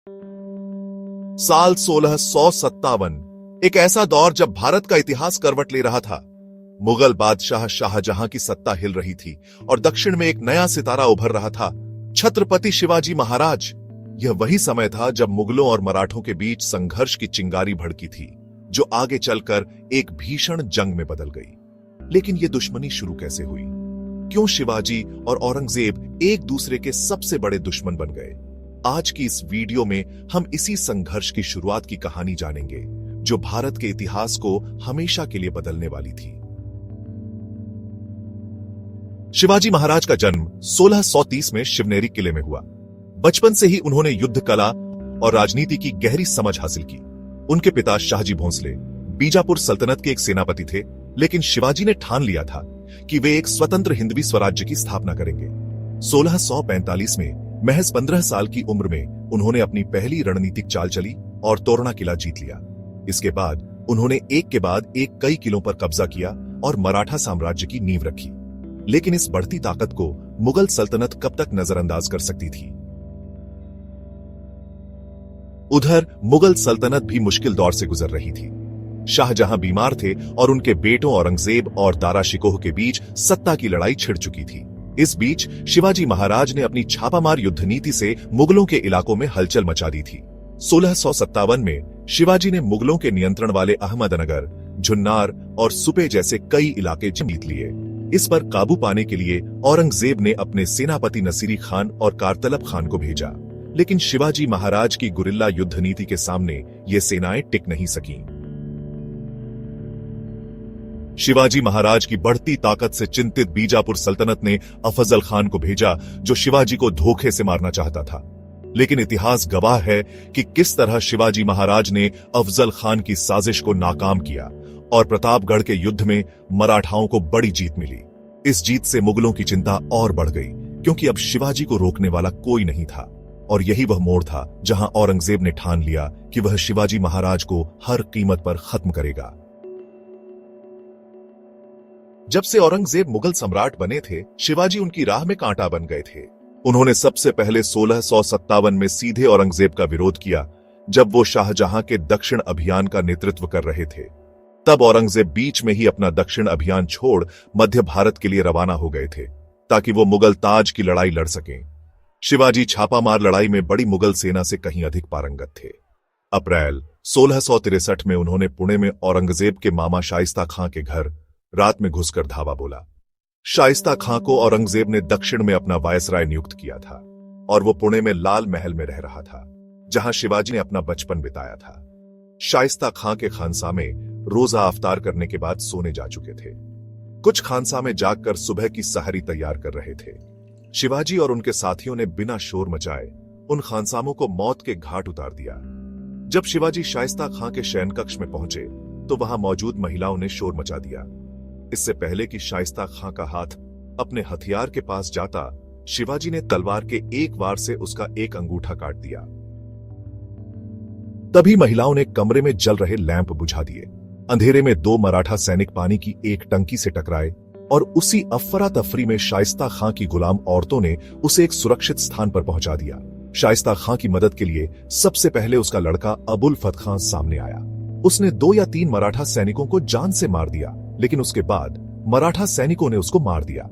साल 1657, एक ऐसा दौर जब भारत का इतिहास करवट ले रहा था। मुगल बादशाह शाहजहां की सत्ता हिल रही थी और दक्षिण में एक नया सितारा उभर रहा था, छत्रपति शिवाजी महाराज। यह वही समय था जब मुगलों और मराठों के बीच संघर्ष की चिंगारी भड़की थी, जो आगे चलकर एक भीषण जंग में बदल गई। लेकिन यह दुश्मनी शुरू कैसे हुई? क्यों शिवाजी और औरंगजेब एक दूसरे के सबसे बड़े दुश्मन बन गए? आज की इस वीडियो में हम इसी संघर्ष की शुरुआत की कहानी जानेंगे, जो भारत के इतिहास को हमेशा के लिए बदलने वाली थी। शिवाजी महाराज का जन्म 1630 में शिवनेरी किले में हुआ। बचपन से ही उन्होंने युद्ध कला और राजनीति की गहरी समझ हासिल की। उनके पिता शाहजी भोंसले बीजापुर सल्तनत के एक सेनापति थे, लेकिन शिवाजी ने ठान लिया था कि वे एक स्वतंत्र हिंदवी स्वराज्य की स्थापना करेंगे। 1645 में महज 15 साल की उम्र में उन्होंने अपनी पहली रणनीतिक चाल चली और तोरणा किला जीत लिया। इसके बाद उन्होंने एक के बाद एक कई किलों पर कब्जा किया और मराठा साम्राज्य की नींव रखी। लेकिन इस बढ़ती ताकत को मुगल सल्तनत कब तक नजरअंदाज कर सकती थी? उधर मुगल सल्तनत भी मुश्किल दौर से गुजर रही थी। शाहजहां बीमार थे और उनके बेटों औरंगजेब और दारा शिकोह के बीच सत्ता की लड़ाई छिड़ चुकी थी। इस बीच शिवाजी महाराज ने अपनी छापामार युद्ध नीति से मुगलों के इलाकों में हलचल मचा दी थी। 1657 में शिवाजी ने मुगलों के नियंत्रण वाले अहमदनगर, झुन्नार और सुपे जैसे कई इलाके जीत लिए। इस पर काबू पाने के लिए औरंगजेब ने अपने सेनापति नसीरी खान और कारतलब खान को भेजा, लेकिन शिवाजी महाराज की गुरिल्ला युद्ध नीति के सामने ये सेनाएं टिक नहीं सकीं। शिवाजी महाराज की बढ़ती ताकत से चिंतित बीजापुर सल्तनत ने अफजल खान को भेजा, जो शिवाजी को धोखे से मारना चाहता था। लेकिन इतिहास गवाह है कि किस तरह शिवाजी महाराज ने अफजल खान की साजिश को नाकाम किया और प्रतापगढ़ के युद्ध में मराठाओं को बड़ी जीत मिली। इस जीत से मुगलों की चिंता और बढ़ गई, क्योंकि अब शिवाजी को रोकने वाला कोई नहीं था। और यही वह मोड़ था जहां औरंगजेब ने ठान लिया कि वह शिवाजी महाराज को हर कीमत पर खत्म करेगा। जब से औरंगजेब मुगल सम्राट बने थे, शिवाजी उनकी राह में कांटा बन गए थे। उन्होंने सबसे पहले 1657 में सीधे औरंगजेब का विरोध किया, जब वो शाहजहां के दक्षिण अभियान का नेतृत्व कर रहे थे। तब औरंगजेब बीच में ही अपना दक्षिण अभियान छोड़ मध्य भारत के लिए रवाना हो गए थे, ताकि वो मुगल ताज की लड़ाई लड़ सकें। शिवाजी छापामार लड़ाई में बड़ी मुगल सेना से कहीं अधिक पारंगत थे। अप्रैल 1663 में उन्होंने पुणे में औरंगजेब के मामा शाइस्ता खां के घर रात में घुसकर धावा बोला। शाइस्ता खां को औरंगजेब ने दक्षिण में अपना वायसराय नियुक्त किया था और वो पुणे में लाल महल में रह रहा था, जहां शिवाजी ने अपना बचपन बिताया था। शाइस्ता खां के खानसामे रोजा अफ्तार करने के बाद सोने जा चुके थे। कुछ खानसामे जागकर सुबह की सहरी तैयार कर रहे थे। शिवाजी और उनके साथियों ने बिना शोर मचाए उन खानसामों को मौत के घाट उतार दिया। जब शिवाजी शाइस्ता खां के शयन कक्ष में पहुंचे तो वहां मौजूद महिलाओं ने शोर मचा दिया। इससे पहले कि शाइस्ता खां का हाथ अपने हथियार के पास जाता, शिवाजी ने तलवार के एक वार से उसका एक अंगूठा काट दिया। तभी महिलाओं ने कमरे में जल रहे लैंप बुझा दिए। अंधेरे में दो मराठा सैनिक पानी की एक टंकी से टकराए और उसी अफरा तफरी में शाइस्ता खां की गुलाम औरतों ने उसे एक सुरक्षित स्थान पर पहुंचा दिया। शाइस्ता खां की मदद के लिए सबसे पहले उसका लड़का अबुल फत खां सामने आया। उसने 2 या 3 मराठा सैनिकों को जान से मार दिया, लेकिन उसके बाद मराठा सैनिकों ने उसको मार दिया।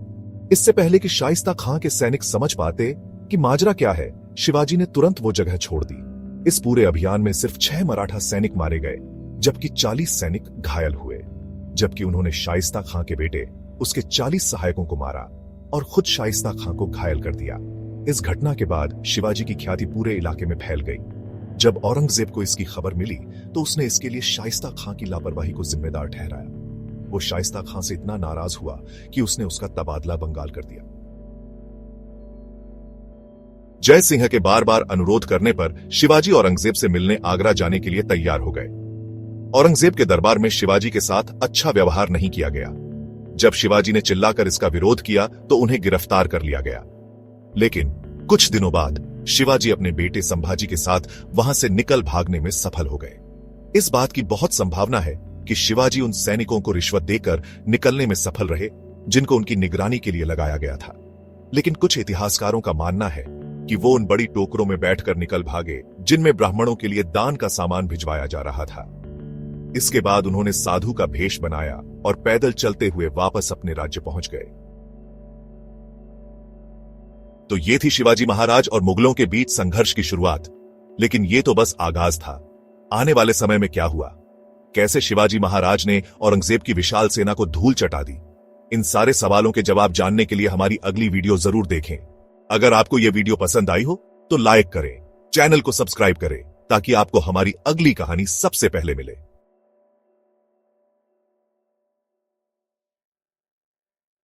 इससे पहले कि शाइस्ता खां के सैनिक समझ पाते कि माजरा क्या है, शिवाजी ने तुरंत वो जगह छोड़ दी। इस पूरे अभियान में सिर्फ 6 मराठा सैनिक मारे गए, जबकि 40 सैनिक घायल हुए। जबकि उन्होंने शाइस्ता खां के बेटे, उसके 40 सहायकों को मारा और खुद शाइस्ता खां को घायल कर दिया। इस घटना के बाद शिवाजी की ख्याति पूरे इलाके में फैल गई। जब औरंगजेब को इसकी खबर मिली तो उसने इसके लिए शाइस्ता खां की लापरवाही को जिम्मेदार ठहराया। वो शाइस्ता खां से इतना नाराज हुआ कि उसने उसका तबादला बंगाल कर दिया। जय सिंह के बार बार अनुरोध करने पर शिवाजी औरंगजेब से मिलने आगरा जाने के लिए तैयार हो गए। औरंगजेब के दरबार में शिवाजी के साथ अच्छा व्यवहार नहीं किया गया। जब शिवाजी ने चिल्लाकर इसका विरोध किया तो उन्हें गिरफ्तार कर लिया गया। लेकिन कुछ दिनों बाद शिवाजी अपने बेटे संभाजी के साथ वहां से निकल भागने में सफल हो गए। इस बात की बहुत संभावना है कि शिवाजी उन सैनिकों को रिश्वत देकर निकलने में सफल रहे जिनको उनकी निगरानी के लिए लगाया गया था। लेकिन कुछ इतिहासकारों का मानना है कि वो उन बड़ी टोकरों में बैठकर निकल भागे जिनमें ब्राह्मणों के लिए दान का सामान भिजवाया जा रहा था। इसके बाद उन्होंने साधु का भेष बनाया और पैदल चलते हुए वापस अपने राज्य पहुंच गए। तो ये थी शिवाजी महाराज और मुगलों के बीच संघर्ष की शुरुआत। लेकिन ये तो बस आगाज था। आने वाले समय में क्या हुआ, कैसे शिवाजी महाराज ने औरंगजेब की विशाल सेना को धूल चटा दी, इन सारे सवालों के जवाब जानने के लिए हमारी अगली वीडियो जरूर देखें। अगर आपको यह वीडियो पसंद आई हो तो लाइक करें, चैनल को सब्सक्राइब करें ताकि आपको हमारी अगली कहानी सबसे पहले मिले।